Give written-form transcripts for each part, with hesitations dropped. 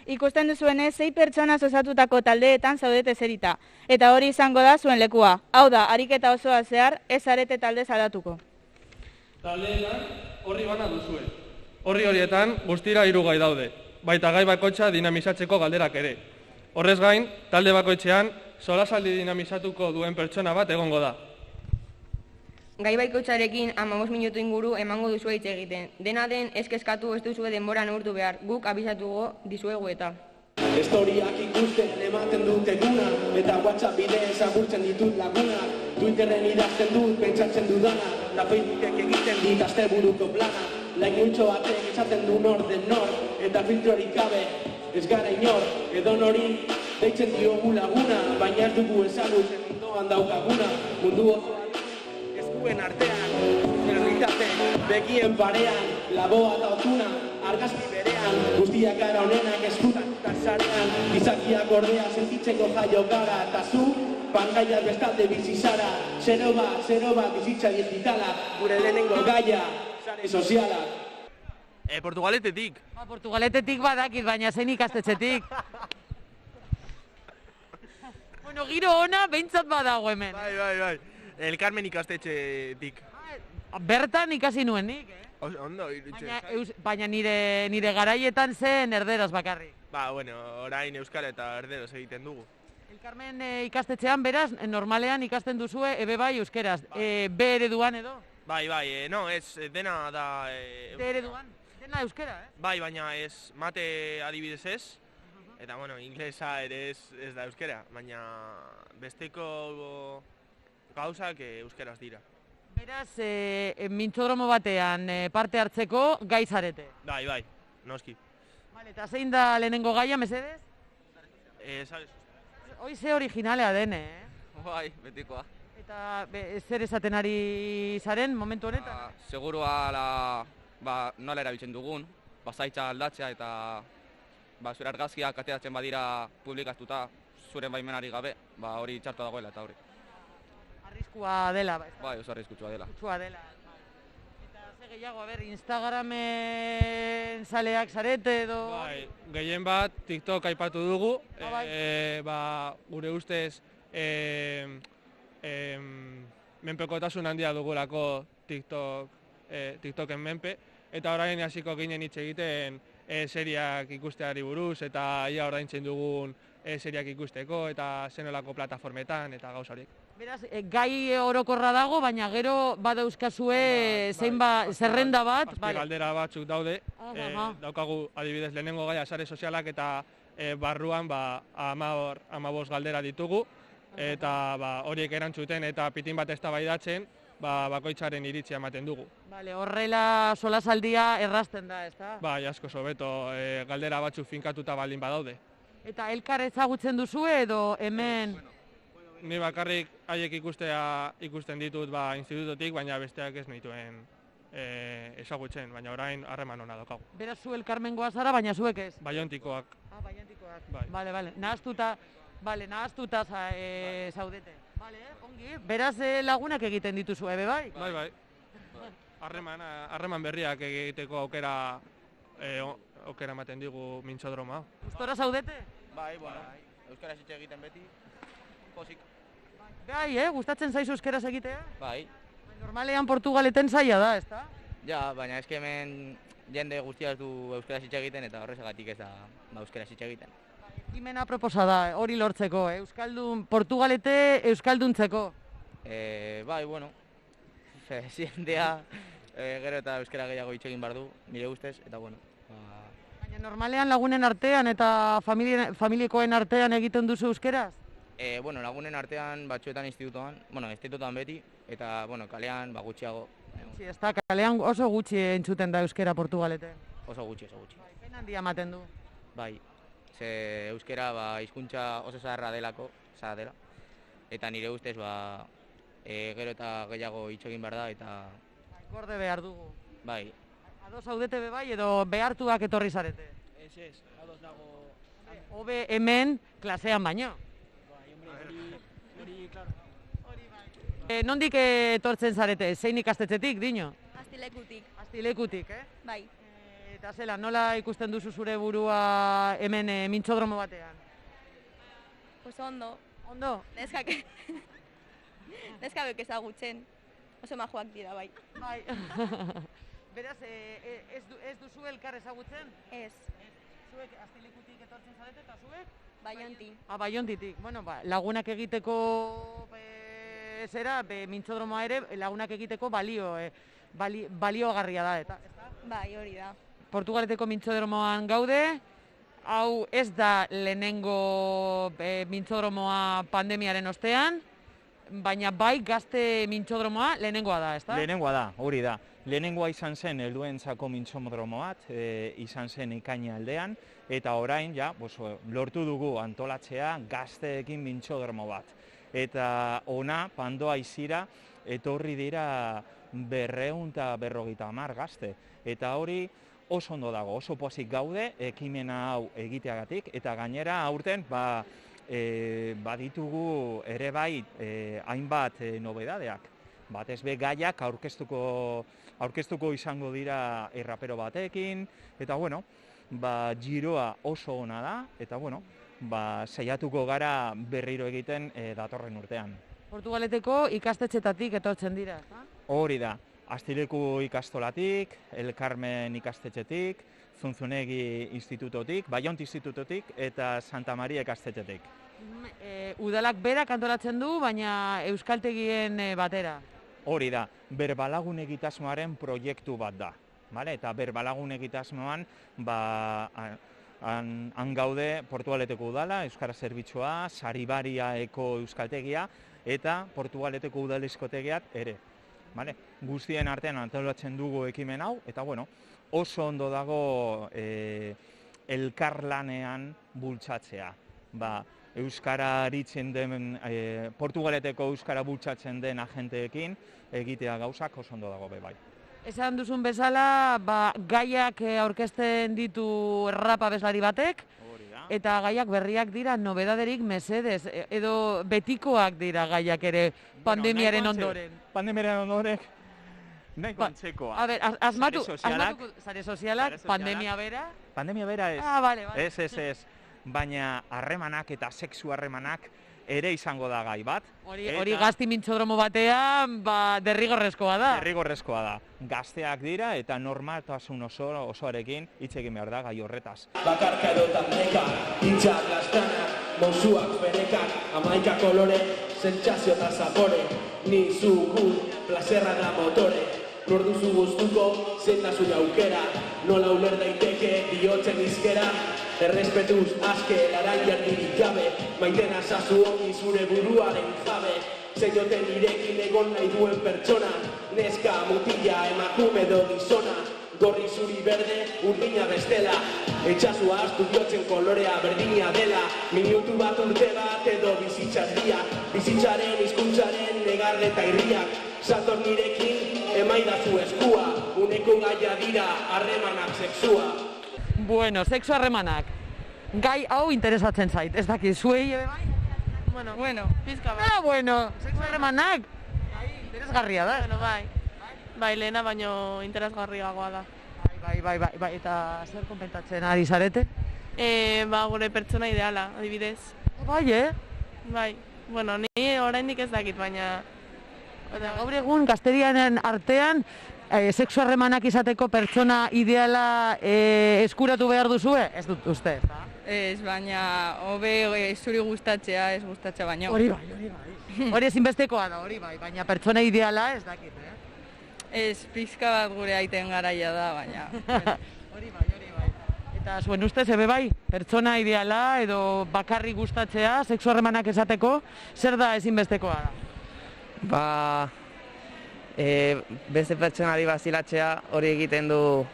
Ikusten duzuenez, 6 pertsona osatutako taldeetan zaudete zerita, eta hori izango da zuen lekua. Hau da, ariketa osoa zehar, ez zarete talde aldatuko. Taldeetan horri bana duzue. Horri horietan guztira 3 gai daude, baita gai bakoitza dinamizatzeko galderak ere. Horrez gain, talde bakoitzean solasaldi dinamizatuko duen pertsona bat egongo da. Gai bakoitzarekin 15 minutu inguru emango duzue hitz egiten. Dena den ez kezkatu ez duzue denbora neurtu behar, guk abisatuko dizuegu eta. Historiak ikusten ematen dut eguna, eta WhatsApp bidez agurtzen ditut laguna. Twitterren idazten dut, pentsatzen dudana, eta Facebookek egiten dit asteburuko plana. Lainultxo batek esaten du nor den nor, eta filtrorik gabe ez gara inor. Edo nori deitzen diogu laguna, baina ez dugu ezagutzen ondoan daukaguna. Mundu osoan eskuen artean, realitate begien parean, laboa eta otuna, argazki berean, guztiak gara honenak eskutan eta sarean, gizakiak ordea sentitzeko jaio gara, eta zu, pantaiak bestalde bizi zara, zero bat bizitza digitala, gure lehenengo gaia, sare sozialak. Portugaletetik. Portugaletetik badakit, baina zein ikastetxetik. Bueno, giro ona behintzat badago hemen. Bai. El Carmen ikastetxetik. Bertan ikasi nuen nik, Ondo, irutxe. Baina nire garaietan zen erderaz bakarrik. Bueno, orain euskara eta erderaz egiten dugu. El Carmen ikastetxean beraz, normalean ikasten duzue, ebe bai euskeraz. B ereduan edo? Bai, no, ez, dena da... D ereduan? Dena euskera, Bai, baina ez, mate adibidez ez. Eta, bueno, inglesa ere ez da euskera, baina besteko gauzak euskeraz dira. Beraz, mintzodromo batean parte hartzeko gai zarete. Bai, noski. Vale, eta zein da lehenengo gaia, mesedez? Sabes? Hoize originalea den, Bai, betikoa. Eta zer esaten ari zaren momentu honetan? Segurua nola erabiltzen dugun, bazaitza aldatzea eta zure argazkiak ateratzen badira publikatuta zuren baimenari gabe, hori txartu dagoela eta hori. Arriskua dela, Bai, oso arriskutsua dela. Eta ze gehiago, Instagramen zaleak zarete edo... Bai, gehien bat TikTok aipatu dugu, gure ustez menpekotasun handia dugulako TikToken menpe, eta orain hasiko ginen hitz egiten seriak ikusteari buruz, eta ia ordaintzen dugun seriak ikusteko, eta zenolako plataformetan, eta gauza horiek. Beraz, gai orokorra dago, baina gero badauzkazue zerrenda bat. Galdera batzuk daude, daukagu adibidez lehenengo gaia sare sozialak, eta barruan 15 galdera ditugu, eta horiek erantzuten eta pitin bat eztabaidatzen, bakoitzaren iritzia ematen dugu. Horrela solasaldia errazten da, ezta? Bai, asko hobeto, galdera batzuk finkatuta baldin badaude. Eta elkar ezagutzen duzue edo hemen? Ni bakarrik haiek ikusten ditut institutotik, baina besteak ez nituen ezagutzen, baina orain harreman hona daukagu. Beraz zu Elkarmengoa zara, baina zuek ez? Baiontikoak. Baiontikoak. Bale, nahaztuta zaudete. Ongi, beraz lagunak egiten dituzu, ebe bai? Bai. Harreman berriak egiteko aukera ematen digu mintzodroma. Gustora zaudete? Bai, euskaraz hitz egiten beti, pozik. Bai, gustatzen zaizu euskaraz egitea? Bai. Normalean Portugaleten zaila da, ezta? Ja, baina eske hemen jende guztia ez du euskaraz hitz egiten eta horrezagatik ez da euskaraz hitz egiten. Ekimena proposa da, hori lortzeko, Portugalete euskalduntzeko. Bai, jendea gero eta euskara gehiago hitz egin behar du, nire ustez, eta Baina normalean lagunen artean eta familiekoen artean egiten duzu euskeraz? Lagunen artean batzuetan institutoan beti, eta kalean gutxiago. Ez da, kalean oso gutxi entzuten da euskera Portugaleten. Oso gutxi. Pena handia ematen du. Bai, ze euskera hizkuntza oso zaharra dela, eta nire ustez gero eta gehiago hitz egin behar da, eta... Gorde behar dugu. Bai. Ados zaudete be bai edo behartuak etorri zarete? Ez, ados dago... Hobe hemen klasean baino. Hori, klaro. Nondik etortzen zarete? Zein ikastetxetik, dino? Astilekutik. Astilekutik, Bai. Eta zela, nola ikusten duzu zure burua hemen mintzodromo batean? Oso ondo. Ondo? Neskabek ezagutzen. Oso majoak dira, bai. Bai. Beraz, ez duzu elkar ezagutzen? Ez. Zuek Astilekutik etortzen zarete eta zuek? Baionti. Baiontitik. Bueno, lagunak egiteko mintzodromoa ere lagunak egiteko baliogarria da, eta? Bai, hori da. Portugaleteko mintzodromoan gaude, hau ez da lehenengo mintzodromoa pandemiaren ostean, baina bai gazte mintzodromoa lehenengoa da, ezta? Lehenengoa da, hori da. Lehenengoa izan zen helduentzako mintzodromo bat, izan zen Ikaina aldean, eta orain lortu dugu antolatzea gazteekin mintzodromo bat. Eta ona, Pandoa izira, etorri dira 250 gazte. Eta hori oso ondo dago, oso pozik gaude ekimena hau egiteagatik, eta gainera aurten baditugu ere bai hainbat nobedadeak. Batez be gaiak aurkeztuko izango dira errapero batekin, eta giroa oso ona da, eta saiatuko gara berriro egiten datorren urtean. Portugaleteko ikastetxetatik etortzen dira, ezta? Hori da. Astileku ikastolatik, El Carmen ikastetxetik, Zunzunegi institutotik, Baiont institutotik eta Santa Maria ikastetxetik. Udalak berak antolatzen du, baina euskaltegien batera. Hori da, Berbalagun egitasmoaren proiektu bat da. Eta Berbalagun egitasmoan han gaude Portugaleteko udala, Euskara Zerbitzua, Saribariaeko euskaltegia eta Portugaleteko udalezkotegiak ere. Guztien artean antolatzen dugu ekimen hau, eta oso ondo dago elkarlanean bultzatzea. Euskara aritzen den, Portugaleteko euskara bultzatzen den agenteekin egitea gauzak oso ondo dago bai. Esan duzun bezala, gaiak aurkezten ditu rap abeslari batek, eta gaiak berriak dira nobedaderik mesedez, edo betikoak dira gaiak ere pandemiaren ondoren. Pandemiaren ondoren, nahiko antzekoa. A ber, asmatu, sare sozialak, pandemia bera? Pandemia bera ez. Bale. Ez. Baina harremanak eta sexu harremanak ere izango da gai bat. Hori gazti mintzodromo batean, derrigorrezkoa da. Derrigorrezkoa da. Gazteak dira eta normaltasun osoarekin hitz egin behar da gai horretaz. Bakarka edo taldeka, hitzak lastanak, mozuak berekak, 11 kolore, sentsazio eta zapore, ni zu gu, plazerra da motore, nor duzu guztuko, zein da zure aukera, nola uler daiteke bihotzen izkera, errespetuz aske laraiak dirik gabe, maitena zazu ongi zure buruaren jabe, zeioten irekin egon nahi duen pertsona, neska, mutila, emakume edo gizona, gorri zuri berde, urdina bestela, etxasua astu biotzen kolorea berdina dela, minutu bat urte bat edo bizitzardia, bizitzaren hizkuntzaren negarre eta irriak, sator nirekin emaidazu eskua, uneko gaia dira harremanak sexua. Bueno, sexu harremanak. Gai hau interesatzen zait, ez dakit, zuei ebe bai? Bueno, pizka bat. Sexu harremanak. Interesgarria da. Bai, lehena baino interesgarriagoa da. Bai, eta zer konpentatzen ari zarete? Gure pertsona ideala, adibidez. Bai, Bai, ni oraindik ez dakit, baina... Gaur egun, gazteriaren artean, sexu harremanak izateko pertsona ideala eskuratu behar duzue? Ez dut uste, ezta? Ez, baina hobe zuri gustatzea, ez gustatzea baino. Hori bai. Hori ezinbestekoa da, hori bai, baina pertsona ideala ez dakit, Ez, pizka bat gure aiten garaia da, baina... Hori bai. Eta zuen ustez, ebe bai, pertsona ideala edo bakarrik gustatzea, sexu harremanak esateko, zer da ezinbestekoa da? Beste pertsonari bazilatzea hori egiten du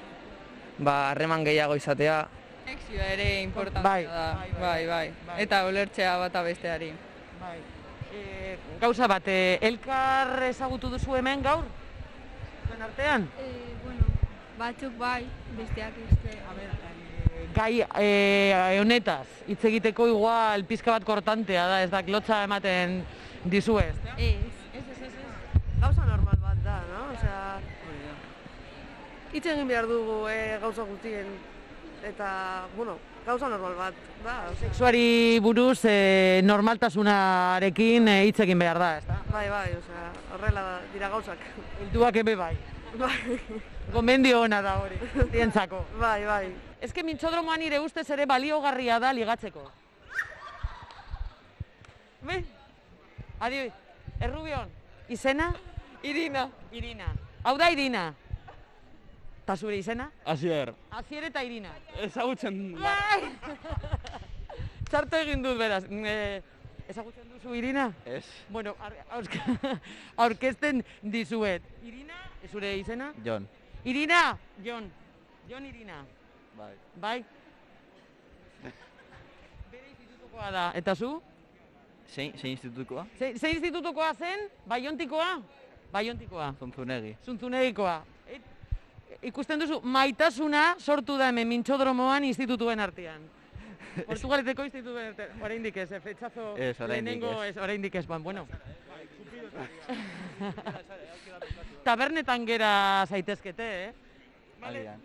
harreman gehiago izatea. Sexioa ere importantea da, bai. Eta ulertzea bata besteari. Gauza bat, elkar ezagutu duzu hemen gaur? Zuen artean? Batzuk bai, besteak ez. Gai honetaz, hitz egiteko igual pizka bat kortantea da, ez da, lotza ematen dizuez? Ez. Gauza normal bat da, no? hitz egin behar dugu gauza guztien, eta, bueno, gauza normal bat, da. Sexuari buruz normaltasunarekin hitz egin behar da, ezta? Bai, osea, horrela dira gauzak. Helduak ebe bai. Bai. Gomendio ona da hori, zientzako. Bai. Ezke mintxodromoan nire ustez ere baliogarria da ligatzeko. Be? Adi, Errubion, izena? Irina. Hau da Irina. Ta zure izena? Asier. Asier eta Irina. Ezagutzen Txarto egin dut beraz. Ezagutzen duzu Irina? Ez. Bueno, aurkezten dizuet. Irina, zure izena? Jon. Irina, Jon. Jon Irina. Bai? Bere institutukoa da. Eta zu? Zein institutukoa? Zein institutukoa zen? Baiontikoa? Baiontikoa. Zuntzunegikoa. Ikusten duzu, maitasuna sortu da hemen mintxodromoan institutuen artean. Portugaleteko institutuen artean. Oraindik ez, fetxazo lehenengo ez, oraindik ez. Bueno. Tabernetan gera zaitezkete, Alian.